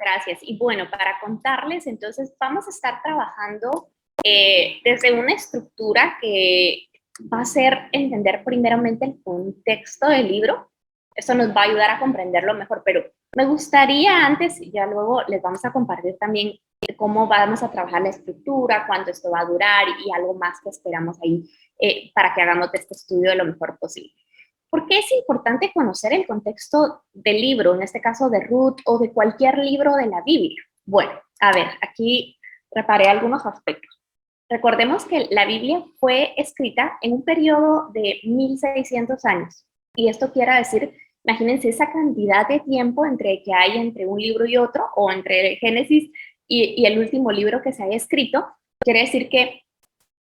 gracias. Y bueno, para contarles, entonces vamos a estar trabajando desde una estructura que va a ser entender primeramente el contexto del libro. Eso nos va a ayudar a comprenderlo mejor, pero me gustaría antes, y ya luego les vamos a compartir también cómo vamos a trabajar la estructura, cuánto esto va a durar y algo más que esperamos ahí para que hagamos de este estudio lo mejor posible. ¿Por qué es importante conocer el contexto del libro, en este caso de Ruth o de cualquier libro de la Biblia? Bueno, a ver, aquí reparé algunos aspectos. Recordemos que la Biblia fue escrita en un periodo de 1600 años. Y esto quiere decir, imagínense esa cantidad de tiempo que hay entre un libro y otro, o entre el Génesis y el último libro que se haya escrito. Quiere decir que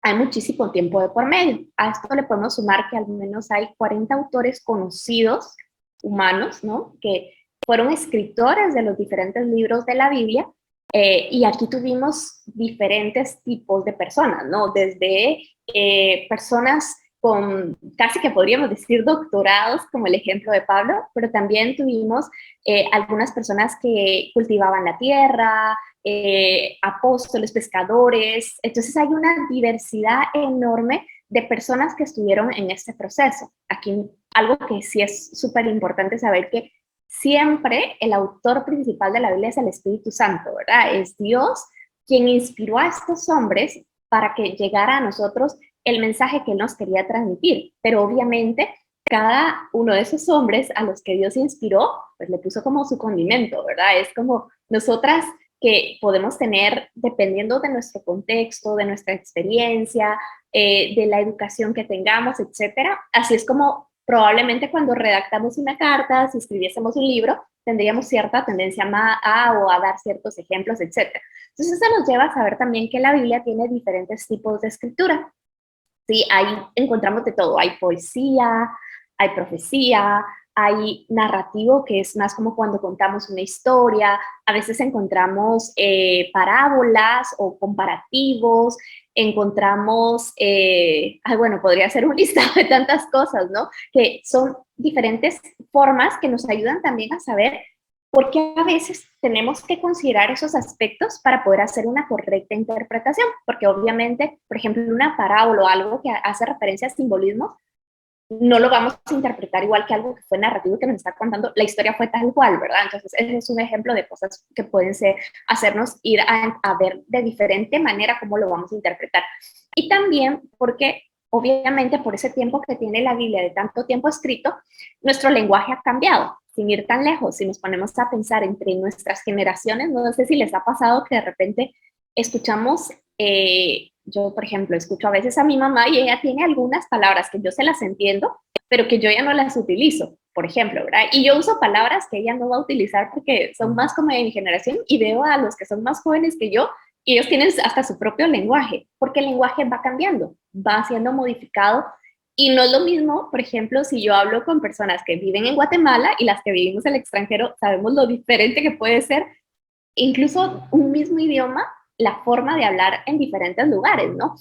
hay muchísimo tiempo de por medio. A esto le podemos sumar que al menos hay 40 autores conocidos, humanos, ¿no? Que fueron escritores de los diferentes libros de la Biblia, y aquí tuvimos diferentes tipos de personas, ¿no? Desde personas con casi que podríamos decir doctorados, como el ejemplo de Pablo, pero también tuvimos algunas personas que cultivaban la tierra, apóstoles, pescadores. Entonces hay una diversidad enorme de personas que estuvieron en este proceso. Aquí algo que sí es súper importante saber, que siempre el autor principal de la Biblia es el Espíritu Santo, ¿verdad? Es Dios quien inspiró a estos hombres para que llegara a nosotros el mensaje que Él nos quería transmitir. Pero obviamente cada uno de esos hombres a los que Dios inspiró, pues le puso como su condimento, ¿verdad? Es como nosotras que podemos tener, dependiendo de nuestro contexto, de nuestra experiencia, de la educación que tengamos, etcétera. Así es como probablemente cuando redactamos una carta, si escribiésemos un libro, tendríamos cierta tendencia o a dar ciertos ejemplos, etcétera. Entonces eso nos lleva a saber también que la Biblia tiene diferentes tipos de escritura. Sí, ahí encontramos de todo. Hay poesía, hay profecía, hay narrativo, que es más como cuando contamos una historia. A veces encontramos parábolas o comparativos, encontramos, bueno, podría ser un listado de tantas cosas, ¿no? Que son diferentes formas que nos ayudan también a saber por qué a veces tenemos que considerar esos aspectos para poder hacer una correcta interpretación. Porque obviamente, por ejemplo, una parábola o algo que hace referencia a simbolismo, no lo vamos a interpretar igual que algo que fue narrativo, que nos está contando, la historia fue tal cual, ¿verdad? Entonces, ese es un ejemplo de cosas que pueden hacernos ir a ver de diferente manera cómo lo vamos a interpretar. Y también porque, obviamente, por ese tiempo que tiene la Biblia, de tanto tiempo escrito, nuestro lenguaje ha cambiado. Sin ir tan lejos, si nos ponemos a pensar entre nuestras generaciones, no sé si les ha pasado que de repente escuchamos, yo por ejemplo escucho a veces a mi mamá y ella tiene algunas palabras que yo se las entiendo, pero que yo ya no las utilizo, por ejemplo, ¿verdad? Y yo uso palabras que ella no va a utilizar porque son más como de mi generación, y veo a los que son más jóvenes que yo, y ellos tienen hasta su propio lenguaje, porque el lenguaje va cambiando, va siendo modificado. Y no es lo mismo, por ejemplo, si yo hablo con personas que viven en Guatemala y las que vivimos en el extranjero, sabemos lo diferente que puede ser incluso un mismo idioma, la forma de hablar en diferentes lugares, ¿no?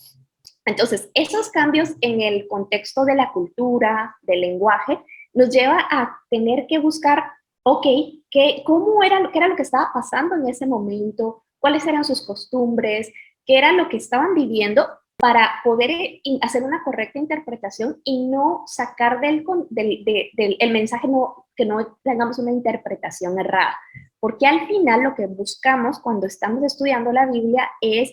Entonces, esos cambios en el contexto de la cultura, del lenguaje, nos lleva a tener que buscar, ok, ¿qué era lo que estaba pasando en ese momento? ¿Cuáles eran sus costumbres? ¿Qué era lo que estaban viviendo? Para poder hacer una correcta interpretación y no sacar del el mensaje, que no tengamos una interpretación errada. Porque al final lo que buscamos cuando estamos estudiando la Biblia es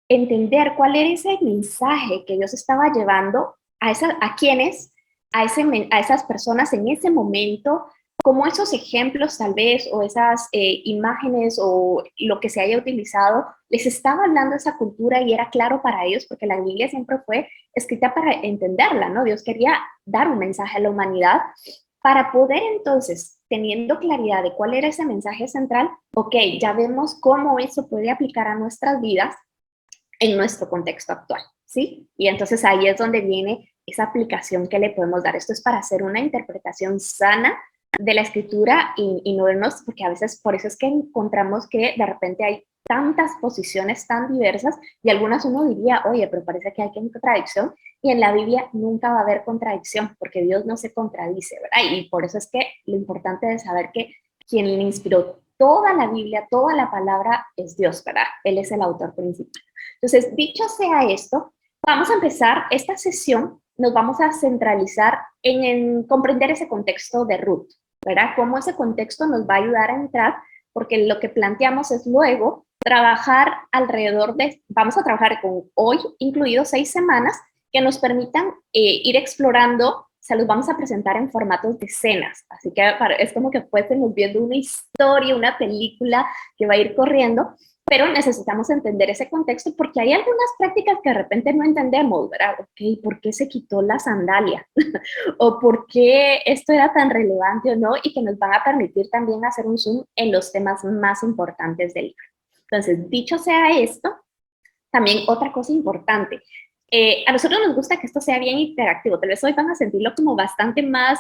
entender cuál era ese mensaje que Dios estaba llevando a quienes, a esas personas en ese momento, como esos ejemplos tal vez, o esas imágenes o lo que se haya utilizado, les estaba hablando esa cultura y era claro para ellos, porque la Biblia siempre fue escrita para entenderla, ¿no? Dios quería dar un mensaje a la humanidad para poder entonces, teniendo claridad de cuál era ese mensaje central, ok, ya vemos cómo eso puede aplicar a nuestras vidas en nuestro contexto actual, ¿sí? Y entonces ahí es donde viene esa aplicación que le podemos dar. Esto es para hacer una interpretación sana de la escritura y no vernos, porque a veces por eso es que encontramos que de repente hay tantas posiciones tan diversas y algunas uno diría, oye, pero parece que hay contradicción, y en la Biblia nunca va a haber contradicción porque Dios no se contradice, ¿verdad? Y por eso es que lo importante es saber que quien le inspiró toda la Biblia, toda la palabra es Dios, ¿verdad? Él es el autor principal. Entonces, dicho sea esto, vamos a empezar esta sesión, nos vamos a centralizar en comprender ese contexto de Ruth, ¿verdad? Cómo ese contexto nos va a ayudar a entrar, porque lo que planteamos es luego trabajar alrededor de, vamos a trabajar con hoy incluido 6 semanas que nos permitan ir explorando, se los vamos a presentar en formatos de escenas, así que es como que fuésemos viendo una historia, una película que va a ir corriendo, pero necesitamos entender ese contexto porque hay algunas prácticas que de repente no entendemos, ¿verdad? Ok, ¿por qué se quitó la sandalia? ¿O por qué esto era tan relevante o no? Y que nos van a permitir también hacer un zoom en los temas más importantes del libro. Entonces, dicho sea esto, también otra cosa importante, a nosotros nos gusta que esto sea bien interactivo, tal vez hoy van a sentirlo como bastante más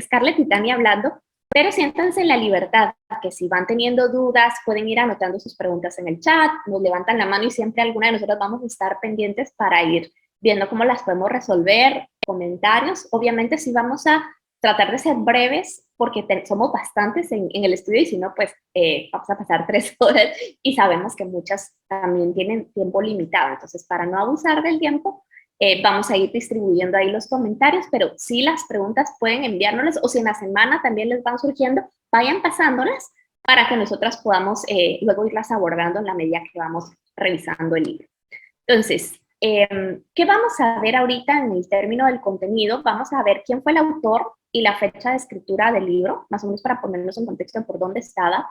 Scarlett y Tania hablando, pero siéntanse en la libertad, que si van teniendo dudas, pueden ir anotando sus preguntas en el chat, nos levantan la mano y siempre alguna de nosotros vamos a estar pendientes para ir viendo cómo las podemos resolver, comentarios. Obviamente sí vamos a tratar de ser breves porque somos bastantes en el estudio y si no, pues vamos a pasar 3 horas y sabemos que muchas también tienen tiempo limitado. Entonces, para no abusar del tiempo, vamos a ir distribuyendo ahí los comentarios, pero sí las preguntas pueden enviárnoslas o si en la semana también les van surgiendo, vayan pasándolas para que nosotras podamos luego irlas abordando en la medida que vamos revisando el libro. Entonces, ¿qué vamos a ver ahorita en el término del contenido? Vamos a ver quién fue el autor y la fecha de escritura del libro, más o menos para ponernos en contexto de por dónde estaba,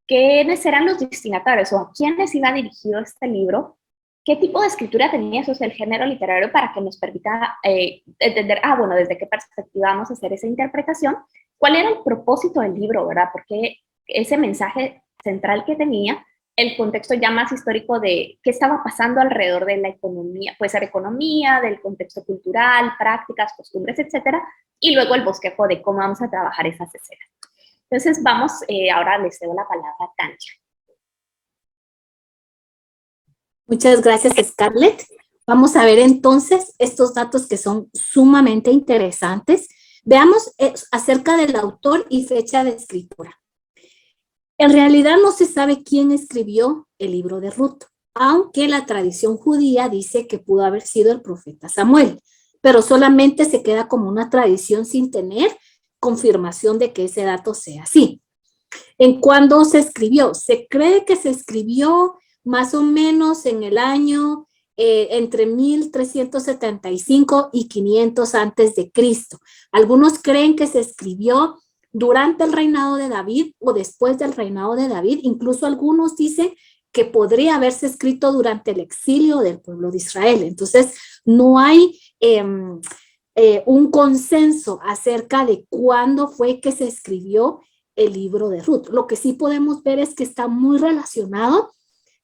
quiénes eran los destinatarios o a quiénes iba dirigido este libro, qué tipo de escritura tenía, eso es el género literario para que nos permita entender, bueno, desde qué perspectiva vamos a hacer esa interpretación, cuál era el propósito del libro, ¿verdad? Porque ese mensaje central que tenía, el contexto ya más histórico de qué estaba pasando alrededor de la economía, puede ser economía, del contexto cultural, prácticas, costumbres, etcétera, y luego el bosquejo de cómo vamos a trabajar esas escenas. Entonces vamos, ahora les cedo la palabra a Tania. Muchas gracias, Scarlett. Vamos a ver entonces estos datos que son sumamente interesantes. Veamos acerca del autor y fecha de escritura. En realidad no se sabe quién escribió el libro de Ruth, aunque la tradición judía dice que pudo haber sido el profeta Samuel, pero solamente se queda como una tradición sin tener confirmación de que ese dato sea así. ¿En cuándo se escribió? Se cree que se escribió más o menos en el año entre 1375 y 500 antes de Cristo. Algunos creen que se escribió durante el reinado de David o después del reinado de David. Incluso algunos dicen que podría haberse escrito durante el exilio del pueblo de Israel. Entonces, no hay un consenso acerca de cuándo fue que se escribió el libro de Ruth. Lo que sí podemos ver es que está muy relacionado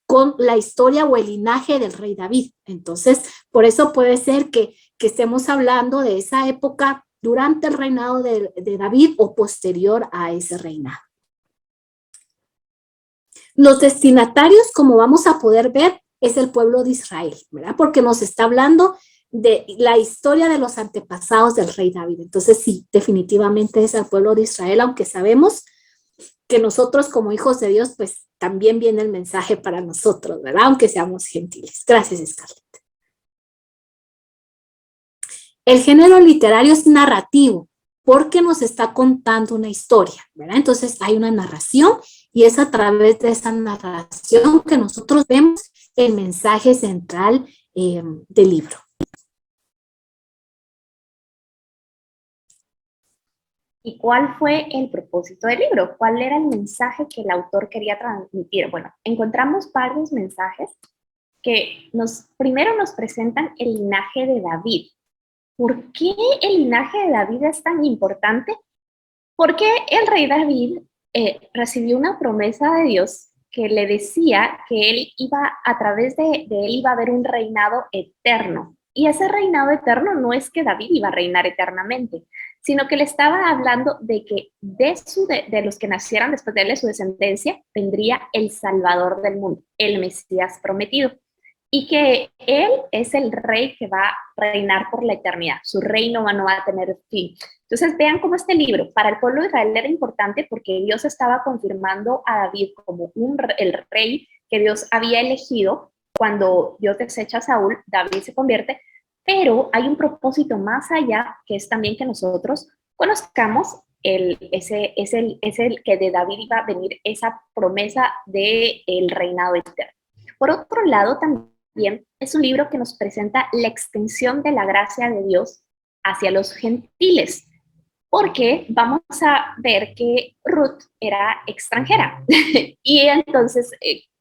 con la historia o el linaje del rey David. Entonces, por eso puede ser que estemos hablando de esa época durante el reinado de David o posterior a ese reinado. Los destinatarios, como vamos a poder ver, es el pueblo de Israel, ¿verdad? Porque nos está hablando de la historia de los antepasados del rey David. Entonces, sí, definitivamente es el pueblo de Israel, aunque sabemos que nosotros como hijos de Dios, pues también viene el mensaje para nosotros, ¿verdad? Aunque seamos gentiles. Gracias, Scarlett. El género literario es narrativo porque nos está contando una historia, ¿verdad? Entonces hay una narración y es a través de esa narración que nosotros vemos el mensaje central del libro. ¿Y cuál fue el propósito del libro? ¿Cuál era el mensaje que el autor quería transmitir? Bueno, encontramos varios mensajes que primero nos presentan el linaje de David. ¿Por qué el linaje de David es tan importante? Porque el rey David recibió una promesa de Dios que le decía que él iba, a través de él iba a haber un reinado eterno. Y ese reinado eterno no es que David iba a reinar eternamente, sino que le estaba hablando de que de los que nacieran después de él, de su descendencia, vendría el Salvador del mundo, el Mesías prometido. Y que él es el rey que va a reinar por la eternidad. Su reino no va a tener fin. Entonces vean cómo este libro para el pueblo de Israel era importante porque Dios estaba confirmando a David como el rey que Dios había elegido. Cuando Dios desecha a Saúl, David se convierte, pero hay un propósito más allá, que es también que nosotros conozcamos es el que de David iba a venir esa promesa del reinado eterno. Por otro lado, también es un libro que nos presenta la extensión de la gracia de Dios hacia los gentiles, porque vamos a ver que Ruth era extranjera. Y entonces,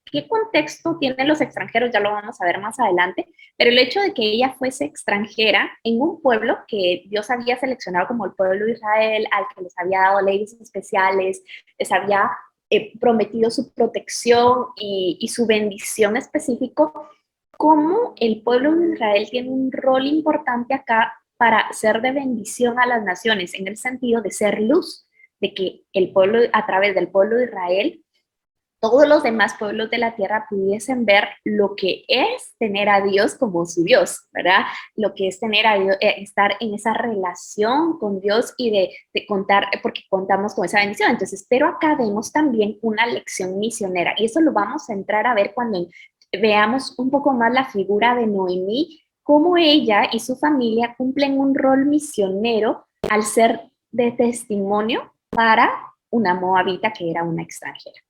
¿qué contexto tienen los extranjeros? Ya lo vamos a ver más adelante, pero el hecho de que ella fuese extranjera en un pueblo que Dios había seleccionado como el pueblo de Israel, al que les había dado leyes especiales, les había prometido su protección y su bendición específico, cómo el pueblo de Israel tiene un rol importante acá para ser de bendición a las naciones, en el sentido de ser luz, de que el pueblo, a través del pueblo de Israel, todos los demás pueblos de la tierra pudiesen ver lo que es tener a Dios como su Dios, ¿verdad? Lo que es tener a Dios, estar en esa relación con Dios y de contar, porque contamos con esa bendición. Entonces, pero acá vemos también una lección misionera, y eso lo vamos a entrar a ver cuando veamos un poco más la figura de Noemí, cómo ella y su familia cumplen un rol misionero al ser de testimonio para una moabita que era una extranjera.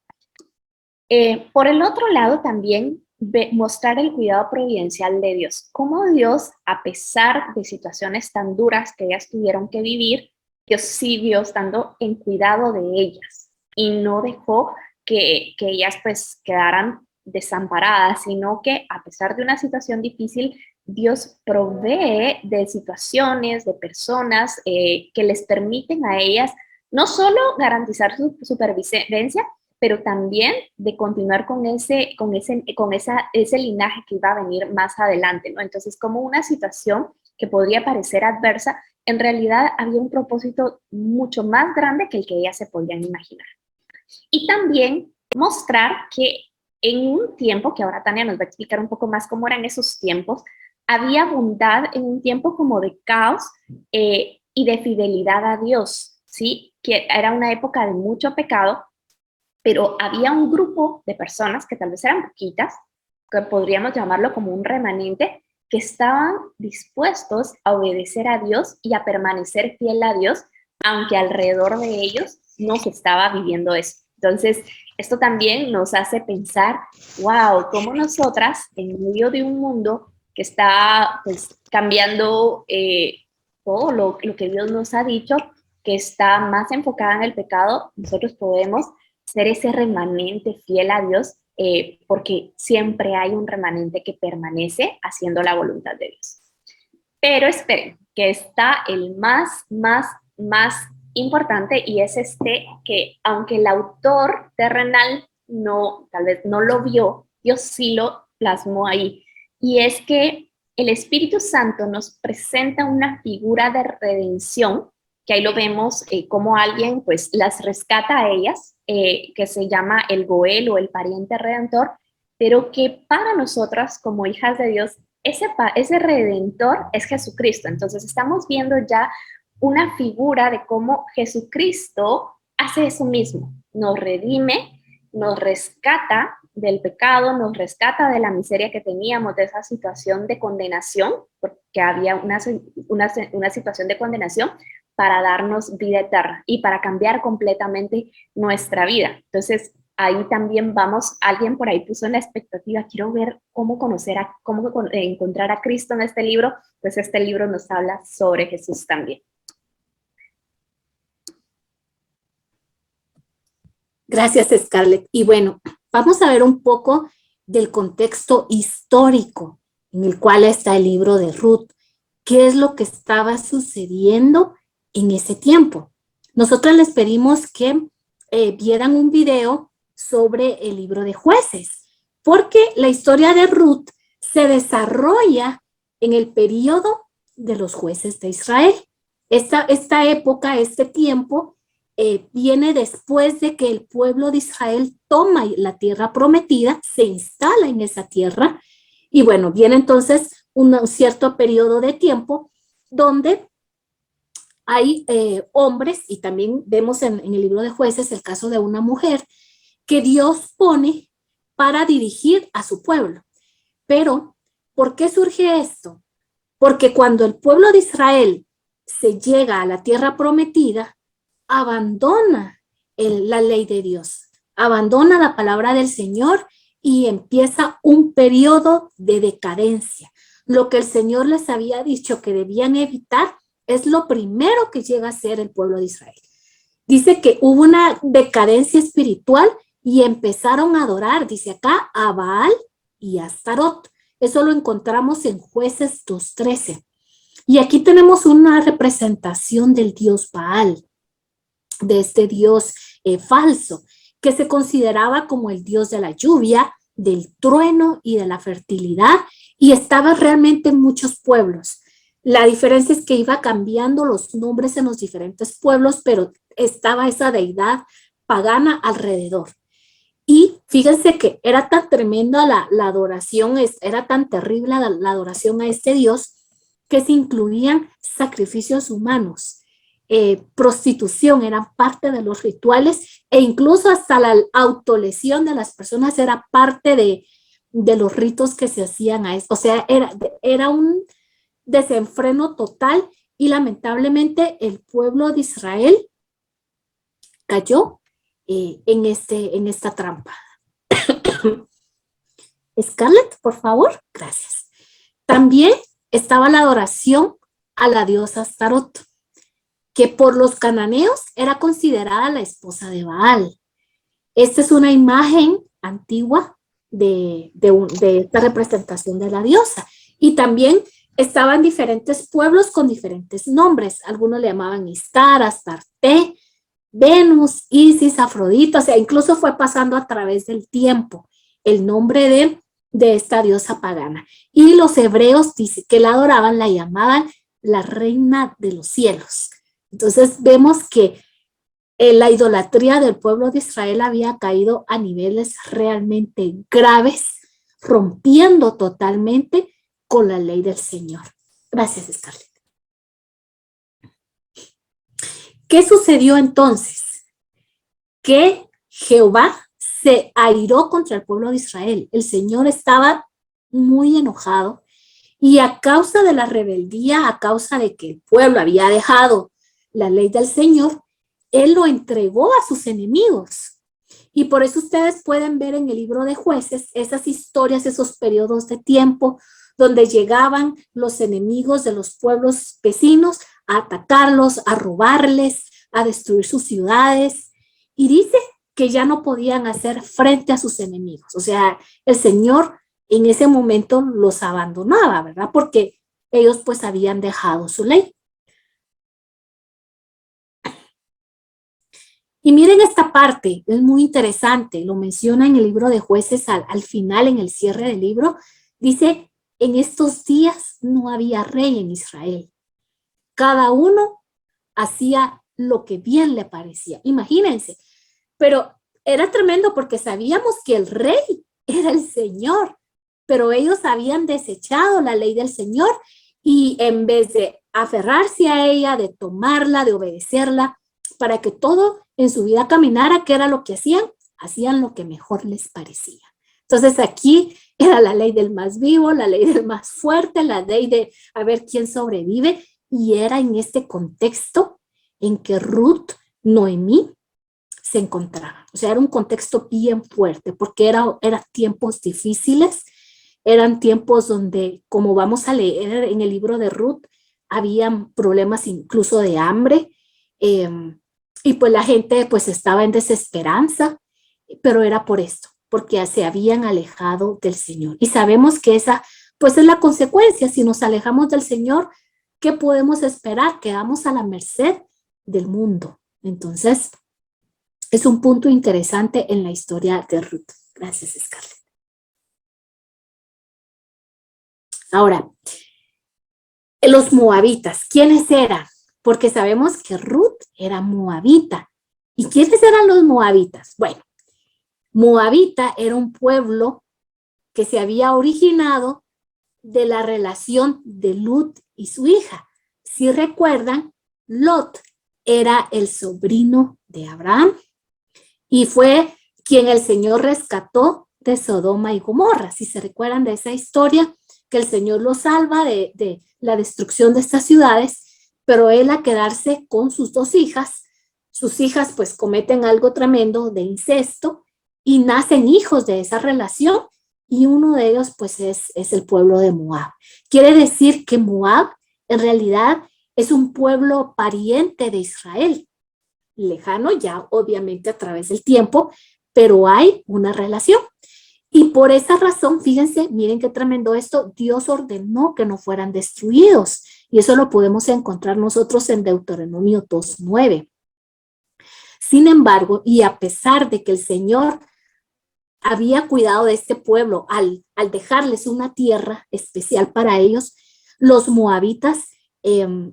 Por el otro lado, también mostrar el cuidado providencial de Dios. Cómo Dios, a pesar de situaciones tan duras que ellas tuvieron que vivir, Dios siguió estando en cuidado de ellas y no dejó que ellas pues quedaran desamparadas, sino que a pesar de una situación difícil, Dios provee de situaciones, de personas que les permiten a ellas no solo garantizar su supervivencia, pero también de continuar con ese linaje que iba a venir más adelante, ¿no? Entonces, como una situación que podría parecer adversa, en realidad había un propósito mucho más grande que el que ellas se podían imaginar. Y también mostrar que en un tiempo, que ahora Tania nos va a explicar un poco más cómo eran esos tiempos, había bondad en un tiempo como de caos y de fidelidad a Dios, ¿sí? Que era una época de mucho pecado, pero había un grupo de personas, que tal vez eran poquitas, que podríamos llamarlo como un remanente, que estaban dispuestos a obedecer a Dios y a permanecer fiel a Dios, aunque alrededor de ellos no se estaba viviendo eso. Entonces, esto también nos hace pensar, wow, cómo nosotras, en medio de un mundo que está pues, cambiando todo lo que Dios nos ha dicho, que está más enfocada en el pecado, nosotros podemos ser ese remanente fiel a Dios, porque siempre hay un remanente que permanece haciendo la voluntad de Dios. Pero esperen, que está el más importante, y es este, que aunque el autor terrenal tal vez no lo vio, Dios sí lo plasmó ahí, y es que el Espíritu Santo nos presenta una figura de redención, que ahí lo vemos como alguien pues las rescata a ellas, que se llama el Goel o el pariente redentor, pero que para nosotras como hijas de Dios, ese redentor es Jesucristo. Entonces estamos viendo ya una figura de cómo Jesucristo hace eso mismo, nos redime, nos rescata del pecado, nos rescata de la miseria que teníamos, de esa situación de condenación, porque había una situación de condenación, para darnos vida eterna y para cambiar completamente nuestra vida. Entonces, ahí también vamos, alguien por ahí puso en la expectativa, quiero ver cómo encontrar a Cristo en este libro, pues este libro nos habla sobre Jesús también. Gracias, Scarlett. Y bueno, vamos a ver un poco del contexto histórico en el cual está el libro de Ruth. ¿Qué es lo que estaba sucediendo en ese tiempo? Nosotros les pedimos que vieran un video sobre el libro de Jueces, porque la historia de Ruth se desarrolla en el periodo de los jueces de Israel. Esta época, este tiempo, viene después de que el pueblo de Israel toma la tierra prometida, se instala en esa tierra, y bueno, viene entonces un cierto periodo de tiempo donde hay hombres, y también vemos en el libro de Jueces el caso de una mujer que Dios pone para dirigir a su pueblo. Pero, ¿por qué surge esto? Porque cuando el pueblo de Israel se llega a la tierra prometida, abandona la ley de Dios, abandona la palabra del Señor y empieza un periodo de decadencia. Lo que el Señor les había dicho que debían evitar es lo primero que llega a ser el pueblo de Israel. Dice que hubo una decadencia espiritual y empezaron a adorar, dice acá, a Baal y a Astarot. Eso lo encontramos en Jueces 2:13. Y aquí tenemos una representación del dios Baal, de este dios falso, que se consideraba como el dios de la lluvia, del trueno y de la fertilidad, y estaba realmente en muchos pueblos. La diferencia es que iba cambiando los nombres en los diferentes pueblos, pero estaba esa deidad pagana alrededor. Y fíjense que era tan tremenda la adoración, era tan terrible la adoración a este Dios, que se incluían sacrificios humanos, prostitución, eran parte de los rituales, e incluso hasta la autolesión de las personas era parte de los ritos que se hacían a esto. O sea, era un desenfreno total, y lamentablemente el pueblo de Israel cayó en esta trampa. Scarlett, por favor, gracias. También estaba la adoración a la diosa Astarot, que por los cananeos era considerada la esposa de Baal. Esta es una imagen antigua de esta representación de la diosa. Y también estaban diferentes pueblos con diferentes nombres. Algunos le llamaban Istar, Astarte, Venus, Isis, Afrodita. O sea, incluso fue pasando a través del tiempo el nombre de esta diosa pagana. Y los hebreos dice que la adoraban, la llamaban la reina de los cielos. Entonces vemos que la idolatría del pueblo de Israel había caído a niveles realmente graves, rompiendo totalmente con la ley del Señor. Gracias, Scarlett. ¿Qué sucedió entonces? Que Jehová se airó contra el pueblo de Israel. El Señor estaba muy enojado, y a causa de la rebeldía, a causa de que el pueblo había dejado la ley del Señor, Él lo entregó a sus enemigos. Y por eso ustedes pueden ver en el libro de Jueces esas historias, esos periodos de tiempo donde llegaban los enemigos de los pueblos vecinos a atacarlos, a robarles, a destruir sus ciudades. Y dice que ya no podían hacer frente a sus enemigos. O sea, el Señor en ese momento los abandonaba, ¿verdad? Porque ellos pues habían dejado su ley. Y miren esta parte, es muy interesante, lo menciona en el libro de Jueces al final, en el cierre del libro, dice, en estos días no había rey en Israel. Cada uno hacía lo que bien le parecía. Imagínense, pero era tremendo porque sabíamos que el rey era el Señor, pero ellos habían desechado la ley del Señor, y en vez de aferrarse a ella, de tomarla, de obedecerla, para que todo en su vida caminara, ¿qué era lo que hacían? Hacían lo que mejor les parecía. Entonces aquí era la ley del más vivo, la ley del más fuerte, la ley de a ver quién sobrevive, y era en este contexto en que Ruth, Noemí, se encontraban. O sea, era un contexto bien fuerte, porque eran tiempos difíciles, eran tiempos donde, como vamos a leer en el libro de Ruth, habían problemas incluso de hambre, y pues la gente pues estaba en desesperanza, pero era por esto, porque se habían alejado del Señor. Y sabemos que esa pues es la consecuencia. Si nos alejamos del Señor, ¿qué podemos esperar? Quedamos a la merced del mundo. Entonces, es un punto interesante en la historia de Ruth. Gracias, Scarlett. Ahora, los moabitas, ¿quiénes eran? Porque sabemos que Ruth era moabita. ¿Y quiénes eran los moabitas? Bueno, moabita era un pueblo que se había originado de la relación de Lut y su hija. Si recuerdan, Lot era el sobrino de Abraham y fue quien el Señor rescató de Sodoma y Gomorra. Si se recuerdan de esa historia, que el Señor lo salva de la destrucción de estas ciudades, pero él, a quedarse con sus dos hijas, sus hijas pues cometen algo tremendo de incesto y nacen hijos de esa relación, y uno de ellos pues es el pueblo de Moab. Quiere decir que Moab en realidad es un pueblo pariente de Israel, lejano ya obviamente a través del tiempo, pero hay una relación. Y por esa razón, fíjense, miren qué tremendo esto, Dios ordenó que no fueran destruidos. Y eso lo podemos encontrar nosotros en Deuteronomio 2:9. Sin embargo, y a pesar de que el Señor había cuidado de este pueblo al dejarles una tierra especial para ellos, los moabitas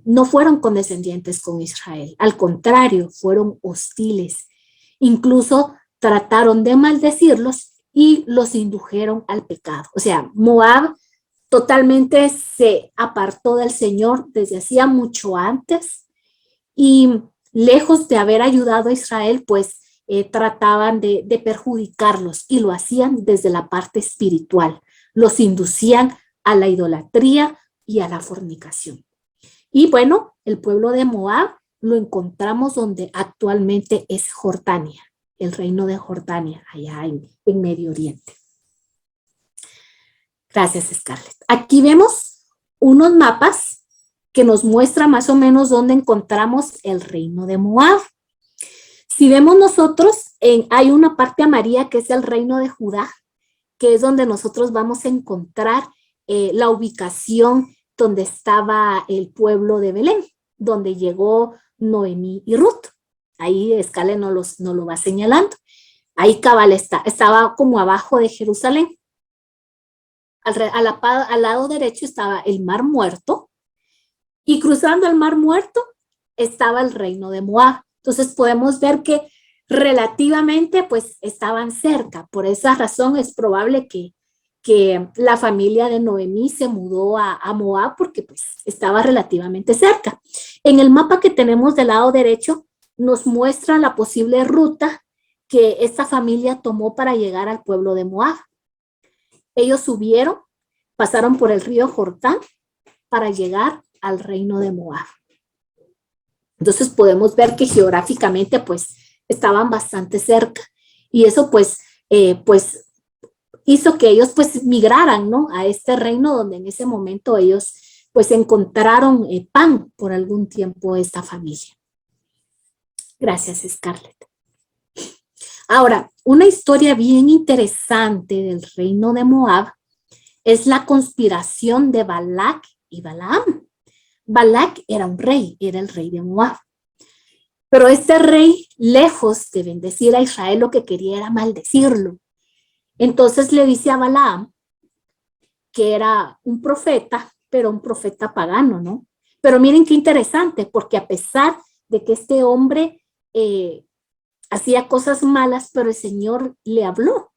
no fueron condescendientes con Israel. Al contrario, fueron hostiles. Incluso trataron de maldecirlos y los indujeron al pecado. O sea, Moab totalmente se apartó del Señor desde hacía mucho antes, y lejos de haber ayudado a Israel, pues trataban de perjudicarlos, y lo hacían desde la parte espiritual. Los inducían a la idolatría y a la fornicación. Y bueno, el pueblo de Moab lo encontramos donde actualmente es Jordania, el reino de Jordania, allá en Medio Oriente. Gracias, Scarlett. Aquí vemos unos mapas que nos muestran más o menos dónde encontramos el reino de Moab. Si vemos nosotros, hay una parte amarilla que es el reino de Judá, que es donde nosotros vamos a encontrar la ubicación donde estaba el pueblo de Belén, donde llegó Noemí y Ruth. Ahí Scarlett nos lo va señalando. Ahí cabal estaba como abajo de Jerusalén. Al lado derecho estaba el Mar Muerto, y cruzando el Mar Muerto estaba el reino de Moab. Entonces podemos ver que relativamente pues estaban cerca. Por esa razón es probable que la familia de Noemí se mudó a Moab, porque pues estaba relativamente cerca. En el mapa que tenemos del lado derecho nos muestra la posible ruta que esta familia tomó para llegar al pueblo de Moab. Ellos subieron, pasaron por el río Jordán para llegar al reino de Moab. Entonces podemos ver que geográficamente pues estaban bastante cerca, y eso pues hizo que ellos pues migraran, ¿no?, a este reino donde en ese momento ellos pues encontraron pan por algún tiempo, esta familia. Gracias, Scarlett. Ahora, una historia bien interesante del reino de Moab es la conspiración de Balac y Balaam. Balac era un rey, era el rey de Moab. Pero este rey, lejos de bendecir a Israel, lo que quería era maldecirlo. Entonces le dice a Balaam, que era un profeta, pero un profeta pagano, ¿no? Pero miren qué interesante, porque a pesar de que este hombre hacía cosas malas, pero el Señor le habló.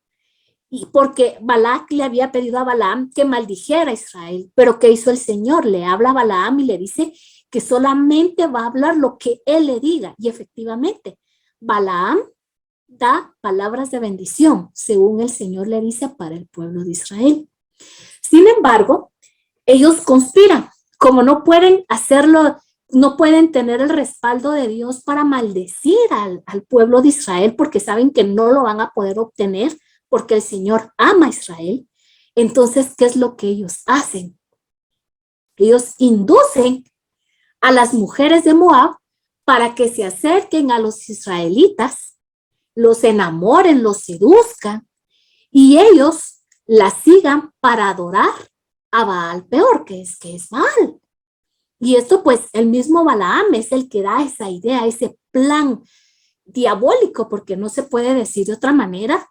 Y porque Balac le había pedido a Balaam que maldijera a Israel, pero ¿qué hizo el Señor? Le habla a Balaam y le dice que solamente va a hablar lo que él le diga. Y efectivamente, Balaam da palabras de bendición, según el Señor le dice, para el pueblo de Israel. Sin embargo, ellos conspiran. Como no pueden hacerlo, no pueden tener el respaldo de Dios para maldecir al pueblo de Israel, porque saben que no lo van a poder obtener, porque el Señor ama a Israel. Entonces, ¿qué es lo que ellos hacen? Ellos inducen a las mujeres de Moab para que se acerquen a los israelitas, los enamoren, los seduzcan, y ellos las sigan para adorar a Baal peor, que es Baal. Y esto pues el mismo Balaam es el que da esa idea, ese plan diabólico, porque no se puede decir de otra manera.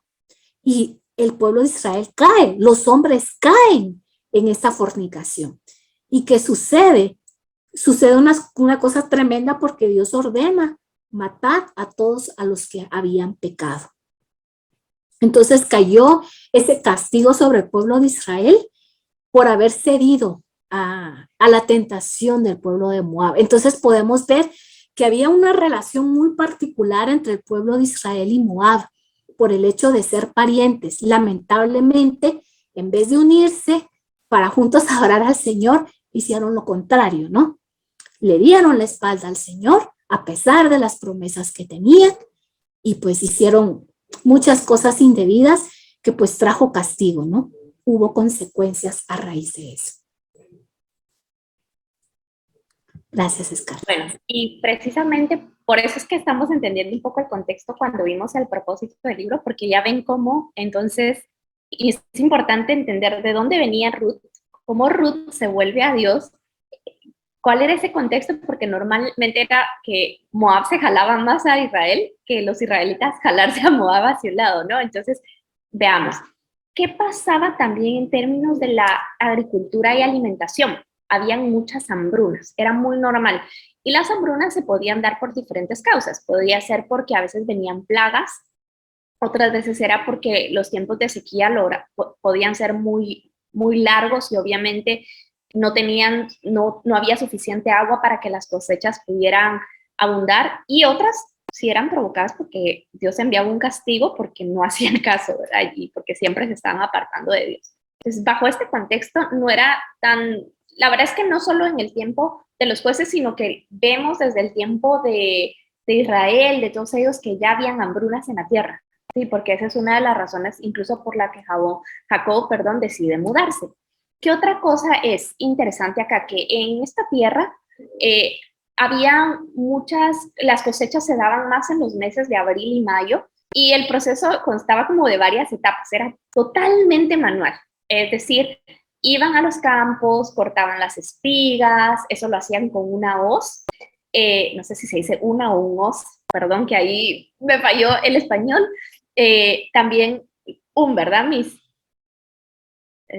Y el pueblo de Israel cae, los hombres caen en esta fornicación. ¿Y qué sucede? Sucede una cosa tremenda, porque Dios ordena matar a todos a los que habían pecado. Entonces cayó ese castigo sobre el pueblo de Israel por haber cedido a la tentación del pueblo de Moab. Entonces podemos ver que había una relación muy particular entre el pueblo de Israel y Moab por el hecho de ser parientes. Lamentablemente, en vez de unirse para juntos adorar al Señor, hicieron lo contrario, ¿no? Le dieron la espalda al Señor a pesar de las promesas que tenían y pues hicieron muchas cosas indebidas que pues trajo castigo, ¿no? Hubo consecuencias a raíz de eso. Gracias, Scarlett. Bueno, y precisamente por eso es que estamos entendiendo un poco el contexto cuando vimos el propósito del libro, porque ya ven cómo, entonces, y es importante entender de dónde venía Ruth, cómo Ruth se vuelve a Dios, cuál era ese contexto, porque normalmente era que Moab se jalaba más a Israel que los israelitas jalarse a Moab hacia un lado, ¿no? Entonces, veamos, ¿qué pasaba también en términos de la agricultura y alimentación? Habían muchas hambrunas, era muy normal. Y las hambrunas se podían dar por diferentes causas. Podía ser porque a veces venían plagas, otras veces era porque los tiempos de sequía podían ser muy, muy largos y obviamente no había suficiente agua para que las cosechas pudieran abundar, y otras sí eran provocadas porque Dios enviaba un castigo porque no hacían caso, ¿verdad? Y porque siempre se estaban apartando de Dios. Entonces, bajo este contexto, no era tan, la verdad es que no solo en el tiempo de los jueces, sino que vemos desde el tiempo de Israel, de todos ellos, que ya habían hambrunas en la tierra, ¿sí? Porque esa es una de las razones incluso por la que Jacob, decide mudarse. ¿Qué otra cosa es interesante acá? Que en esta tierra había las cosechas se daban más en los meses de abril y mayo, y el proceso constaba como de varias etapas, era totalmente manual, es decir, iban a los campos, cortaban las espigas, eso lo hacían con una hoz, no sé si se dice una o un hoz, perdón que ahí me falló el español, también ¿verdad, Miss?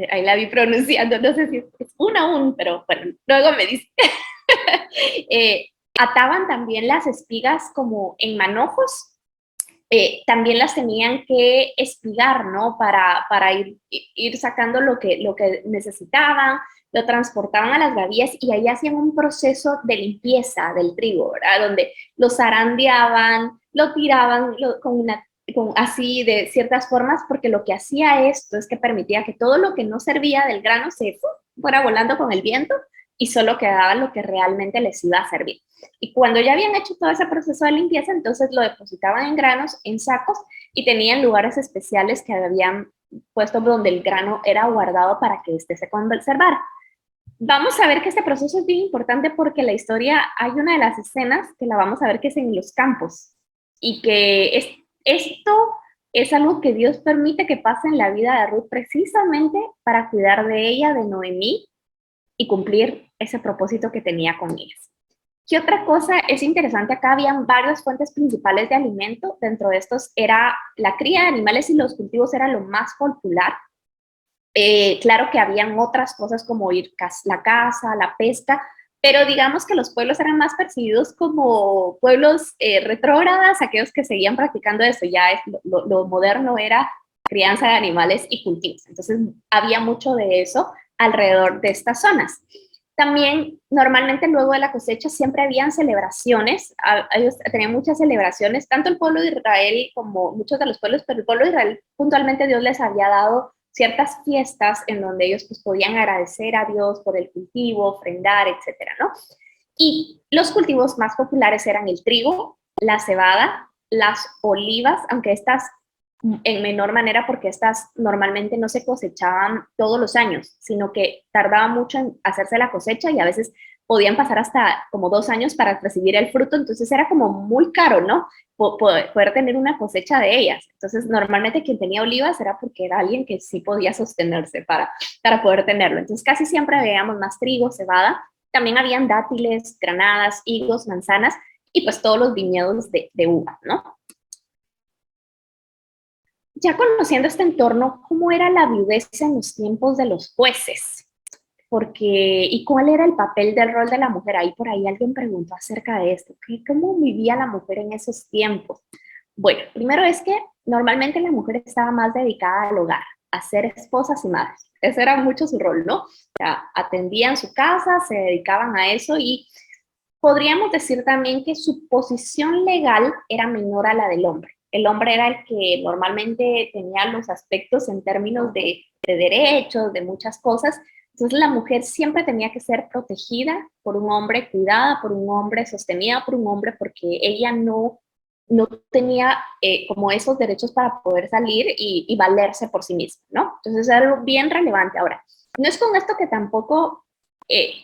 Ahí la vi pronunciando, no sé si es una, pero bueno, luego me dice. Ataban también las espigas como en manojos, también las tenían que espigar, ¿no? Para ir sacando lo que necesitaban, lo transportaban a las gavillas y ahí hacían un proceso de limpieza del trigo, ¿verdad? Donde lo zarandeaban, lo tiraban así de ciertas formas, porque lo que hacía esto es que permitía que todo lo que no servía del grano se fuera volando con el viento y solo quedaba lo que realmente les iba a servir. Y cuando ya habían hecho todo ese proceso de limpieza, entonces lo depositaban en granos, en sacos, y tenían lugares especiales que habían puesto donde el grano era guardado para que éste se conservara. Vamos a ver que este proceso es bien importante porque la historia, hay una de las escenas que la vamos a ver que es en los campos, y que esto es algo que Dios permite que pase en la vida de Ruth precisamente para cuidar de ella, de Noemí, y cumplir ese propósito que tenía con ellas. ¿Qué otra cosa es interesante? Acá habían varias fuentes principales de alimento. Dentro de estos era la cría de animales y los cultivos era lo más popular. Claro que habían otras cosas como ir la caza, la pesca, pero digamos que los pueblos eran más percibidos como pueblos retrógradas, aquellos que seguían practicando eso. Ya lo moderno era crianza de animales y cultivos. Entonces había mucho de eso alrededor de estas zonas. También, normalmente luego de la cosecha siempre habían celebraciones, ellos tenían muchas celebraciones, tanto el pueblo de Israel como muchos de los pueblos, pero el pueblo de Israel puntualmente Dios les había dado ciertas fiestas en donde ellos pues podían agradecer a Dios por el cultivo, ofrendar, etcétera, ¿no? Y los cultivos más populares eran el trigo, la cebada, las olivas, aunque estas en menor manera porque estas normalmente no se cosechaban todos los años, sino que tardaba mucho en hacerse la cosecha y a veces podían pasar hasta como 2 años para recibir el fruto, entonces era como muy caro, ¿no? Poder tener una cosecha de ellas. Entonces normalmente quien tenía olivas era porque era alguien que sí podía sostenerse para poder tenerlo. Entonces casi siempre veíamos más trigo, cebada, también habían dátiles, granadas, higos, manzanas y pues todos los viñedos de uva, ¿no? Ya conociendo este entorno, ¿cómo era la viudez en los tiempos de los jueces? ¿Y cuál era el papel del rol de la mujer? Ahí por ahí alguien preguntó acerca de esto. ¿Cómo vivía la mujer en esos tiempos? Bueno, primero es que normalmente la mujer estaba más dedicada al hogar. a ser esposas y madres. Ese era mucho su rol, ¿no? O sea, atendían su casa, se dedicaban a eso y podríamos decir también que su posición legal era menor a la del hombre. El hombre era el que normalmente tenía los aspectos en términos de derechos, de muchas cosas. Entonces la mujer siempre tenía que ser protegida por un hombre, cuidada por un hombre, sostenida por un hombre, porque ella no tenía como esos derechos para poder salir y valerse por sí misma, ¿no? Entonces es algo bien relevante. Ahora, no es con esto que tampoco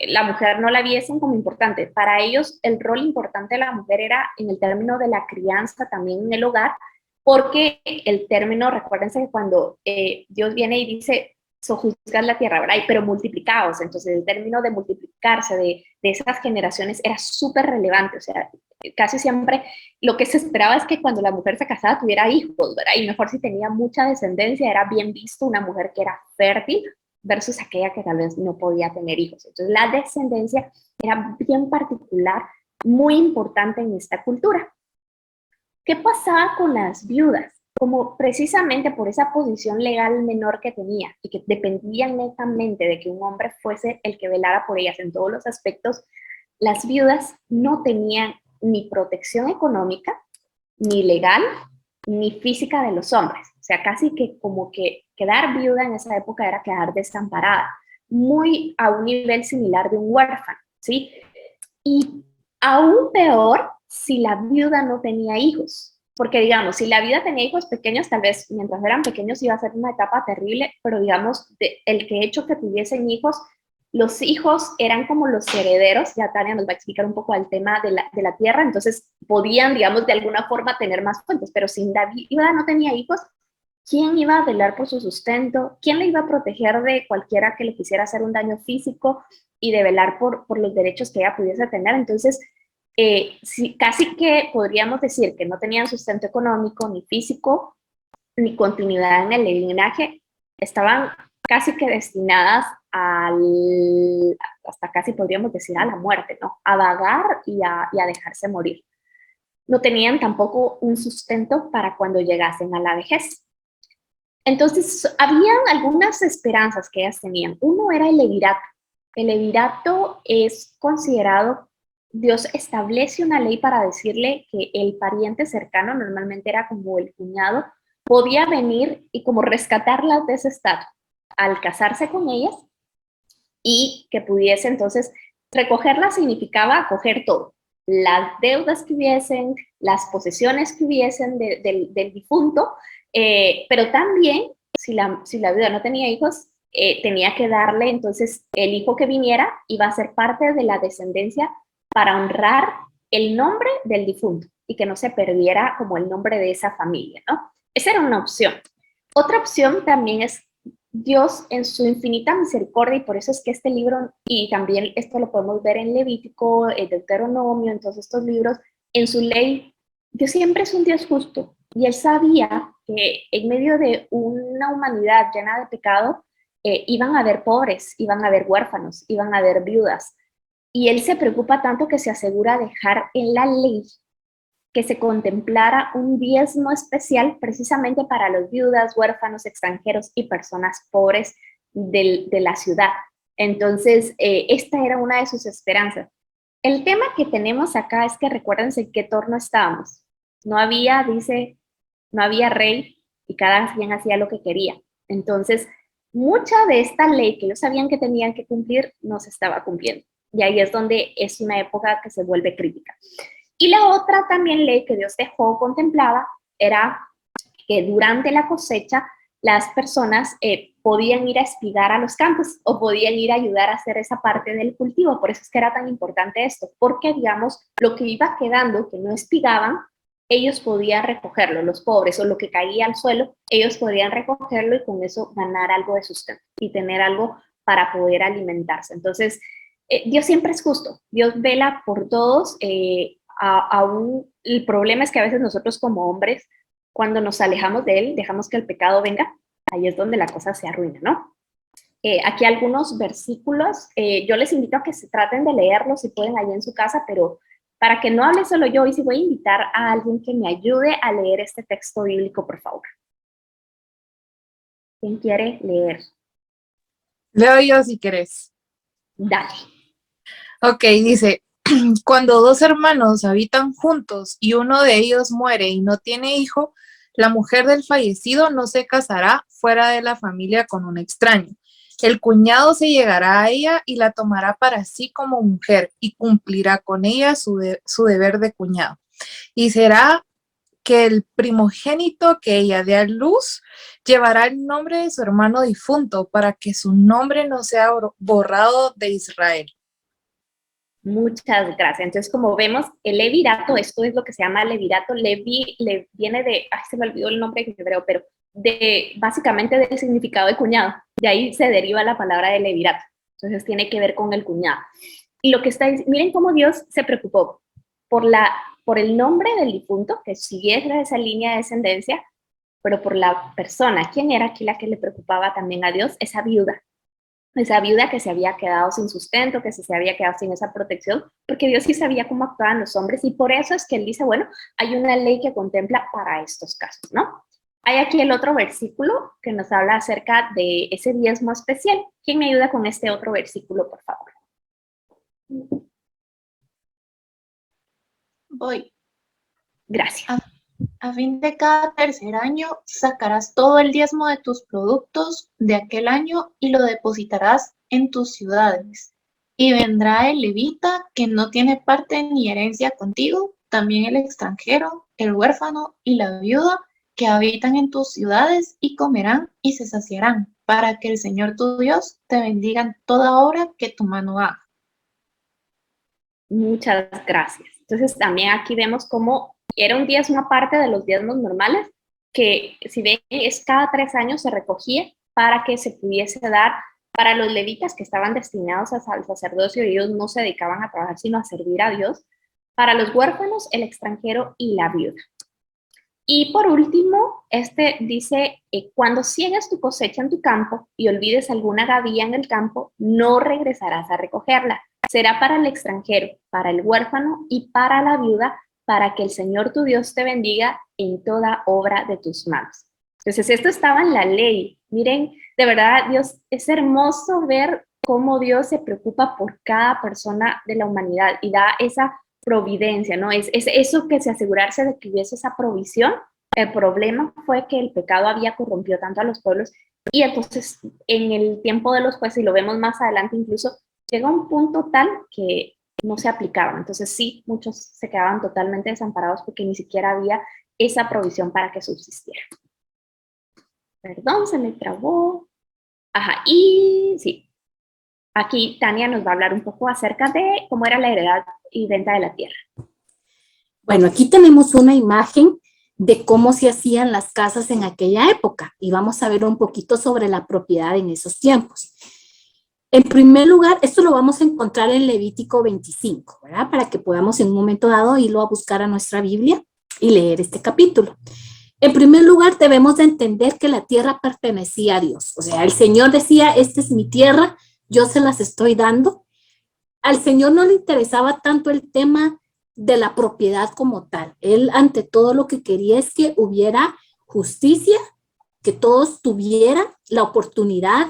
la mujer no la viesen como importante. Para ellos el rol importante de la mujer era en el término de la crianza, también en el hogar, porque el término, recuérdense que cuando Dios viene y dice, sojuzgar la tierra, ¿verdad? Pero multiplicados, entonces el término de multiplicarse de esas generaciones era súper relevante, o sea, casi siempre lo que se esperaba es que cuando la mujer se casaba tuviera hijos, ¿verdad? Y mejor si tenía mucha descendencia, era bien visto una mujer que era fértil versus aquella que tal vez no podía tener hijos. Entonces la descendencia era bien particular, muy importante en esta cultura. ¿Qué pasaba con las viudas? Como precisamente por esa posición legal menor que tenía y que dependían netamente de que un hombre fuese el que velara por ellas en todos los aspectos, las viudas no tenían ni protección económica, ni legal, ni física de los hombres. O sea, casi que como que quedar viuda en esa época era quedar desamparada, muy a un nivel similar de un huérfano, ¿sí? Y aún peor si la viuda no tenía hijos. Porque, digamos, si la viuda tenía hijos pequeños, tal vez mientras eran pequeños iba a ser una etapa terrible, pero digamos, el que hecho que tuviesen hijos, los hijos eran como los herederos, ya Tania nos va a explicar un poco el tema de la tierra, entonces podían, digamos, de alguna forma tener más fuentes, pero si la viuda no tenía hijos, ¿quién iba a velar por su sustento? ¿Quién le iba a proteger de cualquiera que le quisiera hacer un daño físico y de velar por los derechos que ella pudiese tener? Entonces, sí, casi que podríamos decir que no tenían sustento económico, ni físico, ni continuidad en el linaje, estaban casi que destinadas hasta casi podríamos decir a la muerte, ¿no? A vagar y a dejarse morir. No tenían tampoco un sustento para cuando llegasen a la vejez. Entonces, habían algunas esperanzas que ellas tenían. Uno era el levirato. El levirato es considerado, Dios establece una ley para decirle que el pariente cercano, normalmente era como el cuñado, podía venir y como rescatarlas de ese estado al casarse con ellas y que pudiese entonces recogerlas significaba acoger todo, las deudas que hubiesen, las posesiones que hubiesen del difunto, pero también si la viuda no tenía hijos, tenía que darle entonces el hijo que viniera iba a ser parte de la descendencia para honrar el nombre del difunto y que no se perdiera como el nombre de esa familia, ¿no? Esa era una opción. Otra opción también es Dios en su infinita misericordia, y por eso es que este libro, y también esto lo podemos ver en Levítico, en Deuteronomio, en todos estos libros, en su ley, Dios siempre es un Dios justo, y él sabía que en medio de una humanidad llena de pecado, iban a haber pobres, iban a haber huérfanos, iban a haber viudas, y él se preocupa tanto que se asegura dejar en la ley que se contemplara un diezmo especial precisamente para los viudas, huérfanos, extranjeros y personas pobres de la ciudad. Entonces, esta era una de sus esperanzas. El tema que tenemos acá es que recuérdense en qué torno estábamos. No había, dice, no había rey y cada quien hacía lo que quería. Entonces, mucha de esta ley que ellos sabían que tenían que cumplir no se estaba cumpliendo. Y ahí es donde es una época que se vuelve crítica. Y la otra también ley que Dios dejó contemplada era que durante la cosecha las personas podían ir a espigar a los campos o podían ir a ayudar a hacer esa parte del cultivo. Por eso es que era tan importante esto, porque digamos, lo que iba quedando, que no espigaban, ellos podían recogerlo, los pobres, o lo que caía al suelo, ellos podían recogerlo y con eso ganar algo de sustento y tener algo para poder alimentarse. Entonces, Dios siempre es justo, Dios vela por todos, aún el problema es que a veces nosotros como hombres, cuando nos alejamos de él, dejamos que el pecado venga, ahí es donde la cosa se arruina, ¿no? Aquí algunos versículos, yo les invito a que se traten de leerlos si pueden ahí en su casa, pero para que no hable solo yo, hoy sí voy a invitar a alguien que me ayude a leer este texto bíblico, por favor. ¿Quién quiere leer? Leo yo si querés. Dale. Ok, dice, cuando dos hermanos habitan juntos y uno de ellos muere y no tiene hijo, la mujer del fallecido no se casará fuera de la familia con un extraño. El cuñado se llegará a ella y la tomará para sí como mujer y cumplirá con ella su deber de cuñado. Y será que el primogénito que ella dé a luz llevará el nombre de su hermano difunto para que su nombre no sea borrado de Israel. Muchas gracias. Entonces, como vemos, el levirato, esto es lo que se llama levirato, viene de, ay, se me olvidó el nombre en hebreo, pero básicamente del significado de cuñado. De ahí se deriva la palabra de levirato. Entonces, tiene que ver con el cuñado. Y lo que está, miren cómo Dios se preocupó por el nombre del difunto, que siguiera esa línea de descendencia, pero por la persona. ¿Quién era aquí la que le preocupaba también a Dios? Esa viuda que se había quedado sin sustento, que se había quedado sin esa protección, porque Dios sí sabía cómo actuaban los hombres, y por eso es que Él dice, bueno, hay una ley que contempla para estos casos, ¿no? Hay aquí el otro versículo que nos habla acerca de ese diezmo especial. ¿Quién me ayuda con este otro versículo, por favor? Voy. Gracias. A fin de cada tercer año sacarás todo el diezmo de tus productos de aquel año y lo depositarás en tus ciudades. Y vendrá el levita que no tiene parte ni herencia contigo, también el extranjero, el huérfano y la viuda que habitan en tus ciudades, y comerán y se saciarán, para que el Señor tu Dios te bendiga en toda obra que tu mano haga. Muchas gracias. Entonces, también aquí vemos cómo era un diezmo aparte de los diezmos normales, que si ven, es cada 3 años se recogía para que se pudiese dar para los levitas que estaban destinados al sacerdocio, y ellos no se dedicaban a trabajar, sino a servir a Dios, para los huérfanos, el extranjero y la viuda. Y por último, dice, cuando ciegues tu cosecha en tu campo y olvides alguna gavilla en el campo, no regresarás a recogerla. Será para el extranjero, para el huérfano y para la viuda, para que el Señor tu Dios te bendiga en toda obra de tus manos. Entonces, esto estaba en la ley. Miren, de verdad, Dios, es hermoso ver cómo Dios se preocupa por cada persona de la humanidad y da esa providencia, ¿no? Es eso, que se asegurarse de que hubiese esa provisión. El problema fue que el pecado había corrompido tanto a los pueblos, y entonces en el tiempo de los jueces, y lo vemos más adelante incluso, llega un punto tal que no se aplicaban. Entonces sí, muchos se quedaban totalmente desamparados porque ni siquiera había esa provisión para que subsistiera. Perdón, se me trabó. Ajá, y sí. Aquí Tania nos va a hablar un poco acerca de cómo era la heredad y venta de la tierra. Bueno, aquí tenemos una imagen de cómo se hacían las casas en aquella época, y vamos a ver un poquito sobre la propiedad en esos tiempos. En primer lugar, esto lo vamos a encontrar en Levítico 25, ¿verdad? Para que podamos en un momento dado irlo a buscar a nuestra Biblia y leer este capítulo. En primer lugar, debemos de entender que la tierra pertenecía a Dios. O sea, el Señor decía, esta es mi tierra, yo se las estoy dando. Al Señor no le interesaba tanto el tema de la propiedad como tal. Él, ante todo, lo que quería es que hubiera justicia, que todos tuvieran la oportunidad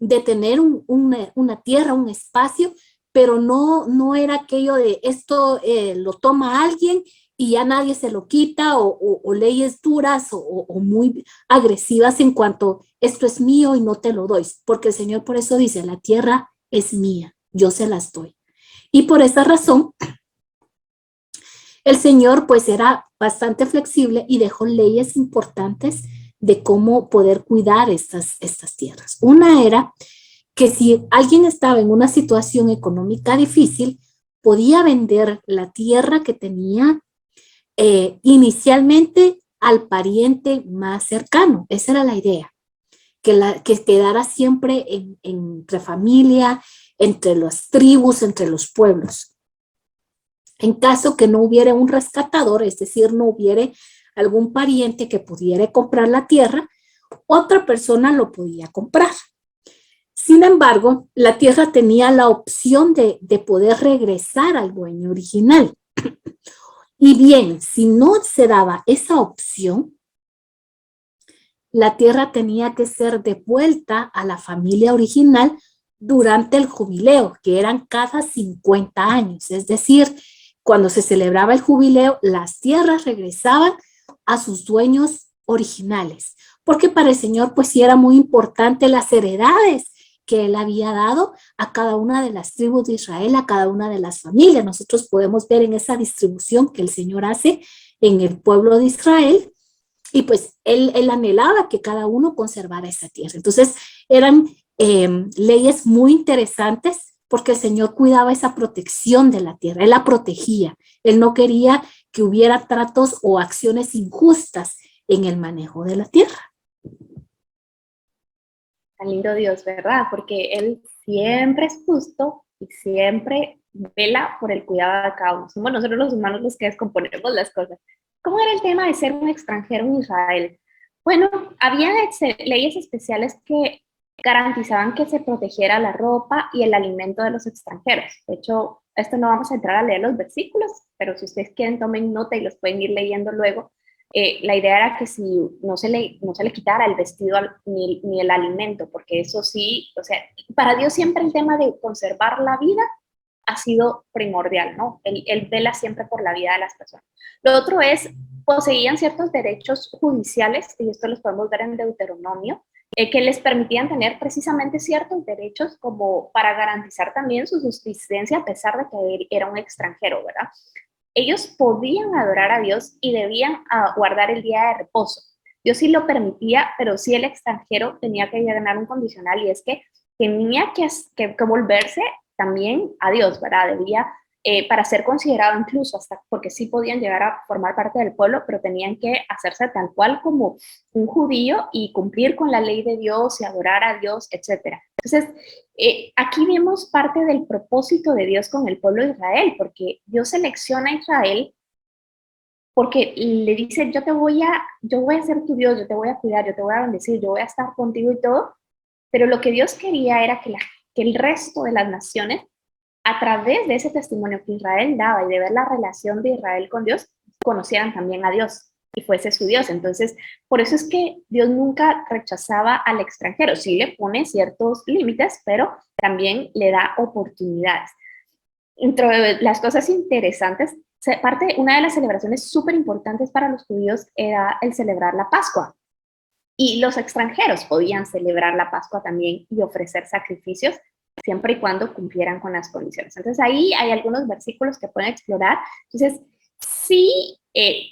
de tener una tierra, un espacio, pero no era aquello de esto lo toma alguien y ya nadie se lo quita, o leyes duras o muy agresivas en cuanto esto es mío y no te lo doy, porque el Señor por eso dice, la tierra es mía, yo se las doy. Y por esa razón, el Señor pues era bastante flexible y dejó leyes importantes de cómo poder cuidar estas tierras. Una era que si alguien estaba en una situación económica difícil, podía vender la tierra que tenía inicialmente al pariente más cercano. Esa era la idea, que quedara siempre entre familia, entre las tribus, entre los pueblos. En caso que no hubiera un rescatador, es decir, no hubiera algún pariente que pudiera comprar la tierra, otra persona lo podía comprar. Sin embargo, la tierra tenía la opción de poder regresar al dueño original. Y bien, si no se daba esa opción, la tierra tenía que ser devuelta a la familia original durante el jubileo, que eran cada 50 años. Es decir, cuando se celebraba el jubileo, las tierras regresaban a sus dueños originales, porque para el Señor pues sí era muy importante las heredades que Él había dado a cada una de las tribus de Israel, a cada una de las familias. Nosotros podemos ver en esa distribución que el Señor hace en el pueblo de Israel, y pues él anhelaba que cada uno conservara esa tierra. Entonces eran leyes muy interesantes porque el Señor cuidaba esa protección de la tierra, Él la protegía, Él no quería que hubiera tratos o acciones injustas en el manejo de la tierra. Tan lindo Dios, ¿verdad? Porque Él siempre es justo y siempre vela por el cuidado de cada uno. Somos nosotros los humanos los que descomponemos las cosas. ¿Cómo era el tema de ser un extranjero en Israel? Bueno, había leyes especiales que garantizaban que se protegiera la ropa y el alimento de los extranjeros. De hecho, esto no vamos a entrar a leer los versículos, pero si ustedes quieren, tomen nota y los pueden ir leyendo luego. La idea era que si no se le quitara el vestido ni el alimento, porque eso sí, o sea, para Dios siempre el tema de conservar la vida ha sido primordial, ¿no? Él vela siempre por la vida de las personas. Lo otro es, poseían ciertos derechos judiciales, y esto los podemos ver en Deuteronomio, que les permitían tener precisamente ciertos derechos como para garantizar también su subsistencia a pesar de que él era un extranjero, ¿verdad? Ellos podían adorar a Dios y debían guardar el día de reposo. Dios sí lo permitía, pero sí el extranjero tenía que ganar un condicional, y es que tenía que volverse también a Dios, ¿verdad? Debía, para ser considerado incluso, hasta porque sí podían llegar a formar parte del pueblo, pero tenían que hacerse tal cual como un judío y cumplir con la ley de Dios y adorar a Dios, etc. Entonces, aquí vemos parte del propósito de Dios con el pueblo de Israel, porque Dios selecciona a Israel porque le dice, yo voy a ser tu Dios, yo te voy a cuidar, yo te voy a bendecir, yo voy a estar contigo y todo, pero lo que Dios quería era que el resto de las naciones, a través de ese testimonio que Israel daba y de ver la relación de Israel con Dios, conocieran también a Dios y fuese su Dios. Entonces, por eso es que Dios nunca rechazaba al extranjero. Sí le pone ciertos límites, pero también le da oportunidades. Entre las cosas interesantes, una de las celebraciones súper importantes para los judíos era el celebrar la Pascua. Y los extranjeros podían celebrar la Pascua también y ofrecer sacrificios siempre y cuando cumplieran con las condiciones. Entonces ahí hay algunos versículos que pueden explorar. Entonces, sí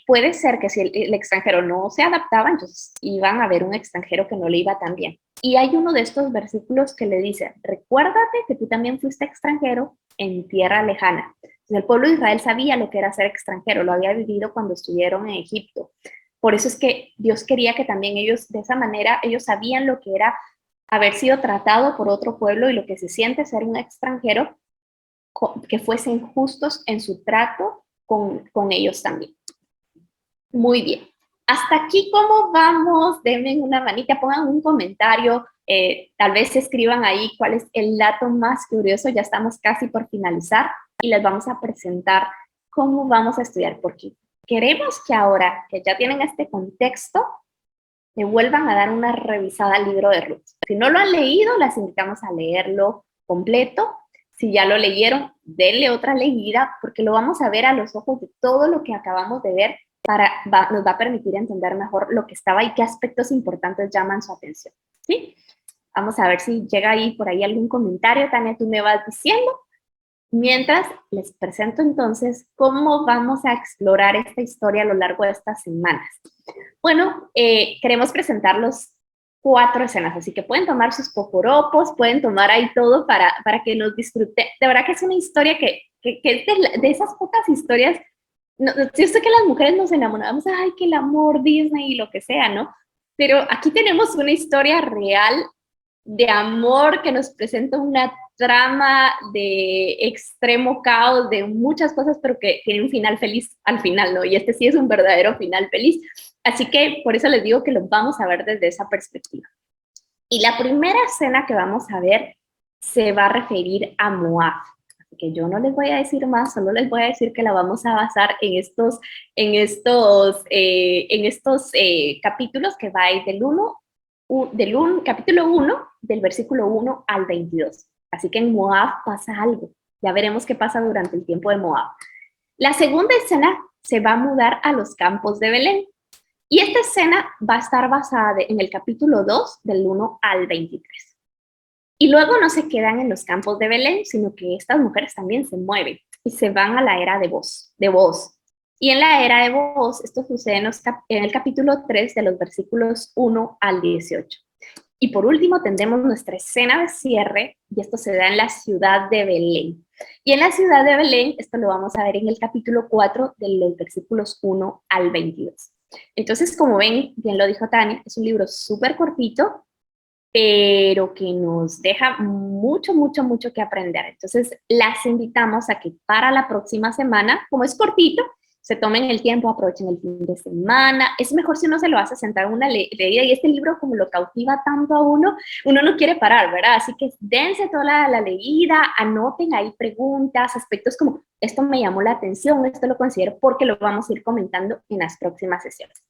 puede ser que si el extranjero no se adaptaba, entonces iban a ver un extranjero que no le iba tan bien. Y hay uno de estos versículos que le dice, recuérdate que tú también fuiste extranjero en tierra lejana. Entonces, el pueblo de Israel sabía lo que era ser extranjero, lo había vivido cuando estuvieron en Egipto. Por eso es que Dios quería que también ellos, de esa manera, ellos sabían lo que era haber sido tratado por otro pueblo y lo que se siente ser un extranjero, que fuesen justos en su trato con ellos también. Muy bien. Hasta aquí, ¿cómo vamos? Denme una manita, pongan un comentario, tal vez escriban ahí cuál es el dato más curioso. Ya estamos casi por finalizar y les vamos a presentar cómo vamos a estudiar, porque queremos que ahora que ya tienen este contexto, le vuelvan a dar una revisada al libro de Ruth. Si no lo han leído, las invitamos a leerlo completo. Si ya lo leyeron, denle otra leída, porque lo vamos a ver a los ojos de todo lo que acabamos de ver, nos va a permitir entender mejor lo que estaba y qué aspectos importantes llaman su atención. ¿Sí? Vamos a ver si llega ahí por ahí algún comentario. Tania, tú me vas diciendo. Mientras les presento entonces cómo vamos a explorar esta historia a lo largo de estas semanas. Bueno, queremos presentar los 4 escenas, así que pueden tomar sus poporopos, pueden tomar ahí todo para que nos disfruten. De verdad que es una historia que es de esas pocas historias. No, yo sé que las mujeres nos enamoramos, ay, que el amor Disney y lo que sea, ¿no? Pero aquí tenemos una historia real de amor que nos presenta una trama de extremo caos, de muchas cosas, pero que tiene un final feliz al final, ¿no? Y este sí es un verdadero final feliz. Así que por eso les digo que lo vamos a ver desde esa perspectiva. Y la primera escena que vamos a ver se va a referir a Moab. que yo no les voy a decir más, solo les voy a decir que la vamos a basar en estos capítulos que va a ir capítulo 1, del versículo 1 al 22. Así que en Moab pasa algo. Ya veremos qué pasa durante el tiempo de Moab. La segunda escena se va a mudar a los campos de Belén. Y esta escena va a estar basada en el capítulo 2, del 1 al 23. Y luego no se quedan en los campos de Belén, sino que estas mujeres también se mueven y se van a la era de Booz. Y en la era de Booz, esto sucede en el capítulo 3, de los versículos 1 al 18. Y por último tendremos nuestra escena de cierre, y esto se da en la ciudad de Belén. Y en la ciudad de Belén, esto lo vamos a ver en el capítulo 4, de los versículos 1 al 22. Entonces, como ven, bien lo dijo Tania, es un libro súper cortito, pero que nos deja mucho, mucho, mucho que aprender. Entonces, las invitamos a que para la próxima semana, como es cortito, se tomen el tiempo, aprovechen el fin de semana. Es mejor si uno se lo hace sentar en una leída, y este libro como lo cautiva tanto a uno no quiere parar, ¿verdad? Así que dense toda la leída, anoten ahí preguntas, aspectos como, esto me llamó la atención, esto lo considero, porque lo vamos a ir comentando en las próximas sesiones.